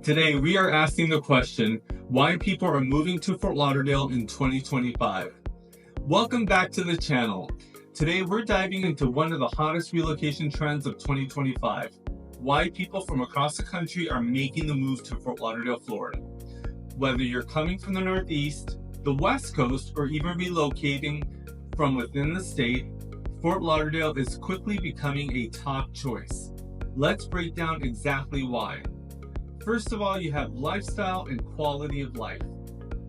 Today, we are asking the question, why people are moving to Fort Lauderdale in 2025. Welcome back to the channel. Today, we're diving into one of the hottest relocation trends of 2025, why people from across the country are making the move to Fort Lauderdale, Florida. Whether you're coming from the Northeast, the West Coast, or even relocating from within the state, Fort Lauderdale is quickly becoming a top choice. Let's break down exactly why. First of all, you have lifestyle and quality of life.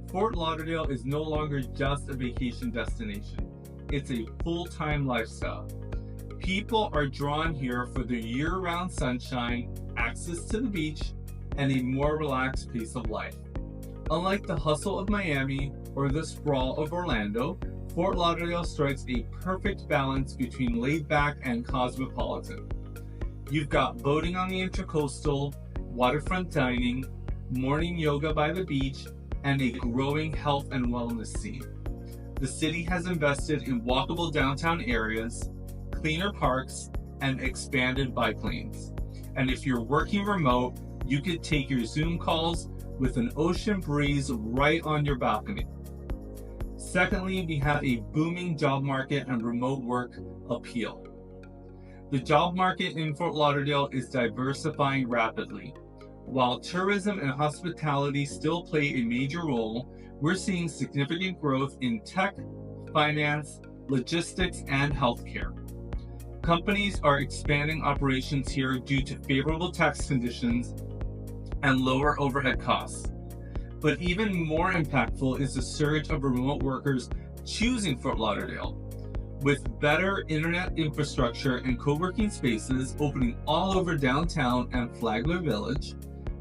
Fort Lauderdale is no longer just a vacation destination. It's a full-time lifestyle. People are drawn here for the year-round sunshine, access to the beach, and a more relaxed pace of life. Unlike the hustle of Miami or the sprawl of Orlando, Fort Lauderdale strikes a perfect balance between laid-back and cosmopolitan. You've got boating on the Intracoastal, waterfront dining, morning yoga by the beach, and a growing health and wellness scene. The city has invested in walkable downtown areas, cleaner parks, and expanded bike lanes. And if you're working remote, you could take your Zoom calls with an ocean breeze right on your balcony. Secondly, we have a booming job market and remote work appeal. The job market in Fort Lauderdale is diversifying rapidly. While tourism and hospitality still play a major role, we're seeing significant growth in tech, finance, logistics, and healthcare. Companies are expanding operations here due to favorable tax conditions and lower overhead costs. But even more impactful is the surge of remote workers choosing Fort Lauderdale. With better internet infrastructure and co-working spaces opening all over downtown and Flagler Village,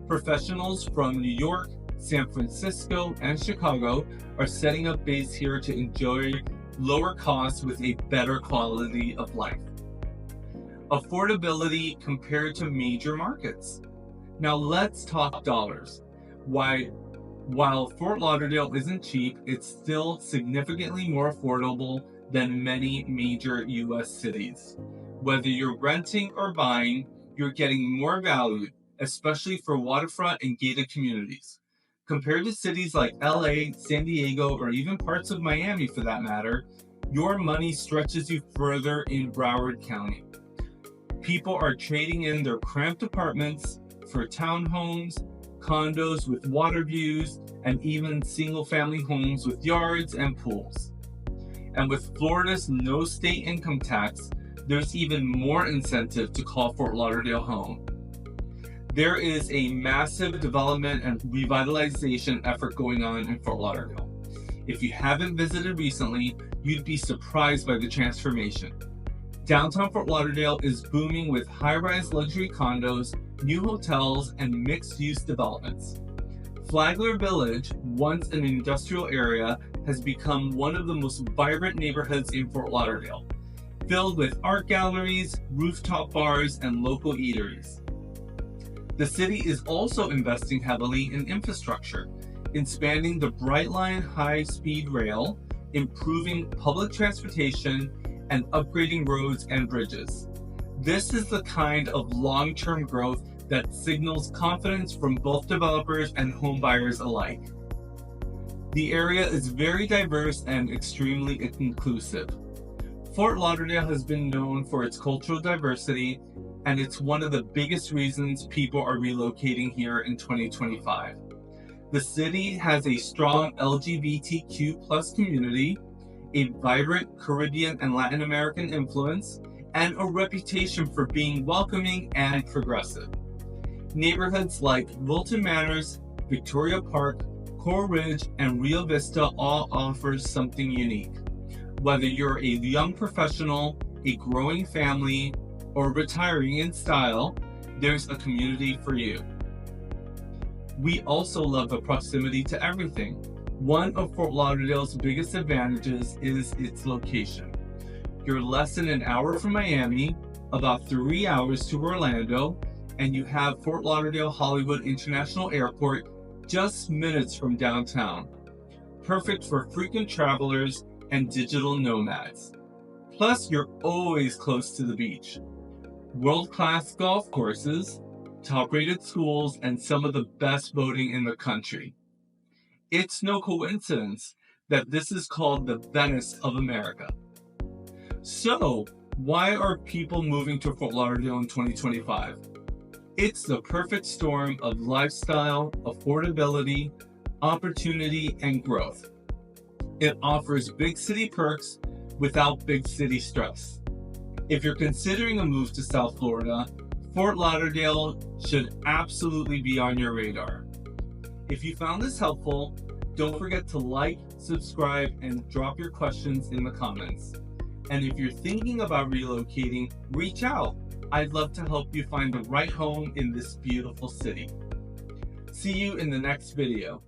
professionals from New York, San Francisco, and Chicago are setting up base here to enjoy lower costs with a better quality of life. Affordability compared to major markets. Now let's talk dollars. While Fort Lauderdale isn't cheap, it's still significantly more affordable than many major US cities. Whether you're renting or buying, you're getting more value, especially for waterfront and gated communities. Compared to cities like LA, San Diego, or even parts of Miami for that matter, your money stretches you further in Broward County. People are trading in their cramped apartments for townhomes, condos with water views, and even single-family homes with yards and pools. And with Florida's no state income tax, there's even more incentive to call Fort Lauderdale home. There is a massive development and revitalization effort going on in Fort Lauderdale. If you haven't visited recently, you'd be surprised by the transformation. Downtown Fort Lauderdale is booming with high-rise luxury condos, new hotels, and mixed-use developments. Flagler Village, once an industrial area, has become one of the most vibrant neighborhoods in Fort Lauderdale, filled with art galleries, rooftop bars, and local eateries. The city is also investing heavily in infrastructure, expanding the Brightline high-speed rail, improving public transportation, and upgrading roads and bridges. This is the kind of long-term growth that signals confidence from both developers and homebuyers alike. The area is very diverse and extremely inclusive. Fort Lauderdale has been known for its cultural diversity, and it's one of the biggest reasons people are relocating here in 2025. The city has a strong LGBTQ+ community, a vibrant Caribbean and Latin American influence, and a reputation for being welcoming and progressive. Neighborhoods like Wilton Manors, Victoria Park, Coral Ridge, and Rio Vista all offer something unique. Whether you're a young professional, a growing family, or retiring in style, there's a community for you. We also love the proximity to everything. One of Fort Lauderdale's biggest advantages is its location. You're less than an hour from Miami, about 3 hours to Orlando, and you have Fort Lauderdale Hollywood International Airport just minutes from downtown. Perfect for frequent travelers and digital nomads. Plus, you're always close to the beach. World-class golf courses, top-rated schools, and some of the best voting in the country. It's no coincidence that this is called the Venice of America. So, why are people moving to Fort Lauderdale in 2025? It's the perfect storm of lifestyle, affordability, opportunity, and growth. It offers big city perks without big city stress. If you're considering a move to South Florida, Fort Lauderdale should absolutely be on your radar. If you found this helpful, don't forget to like, subscribe, and drop your questions in the comments. And if you're thinking about relocating, reach out. I'd love to help you find the right home in this beautiful city. See you in the next video.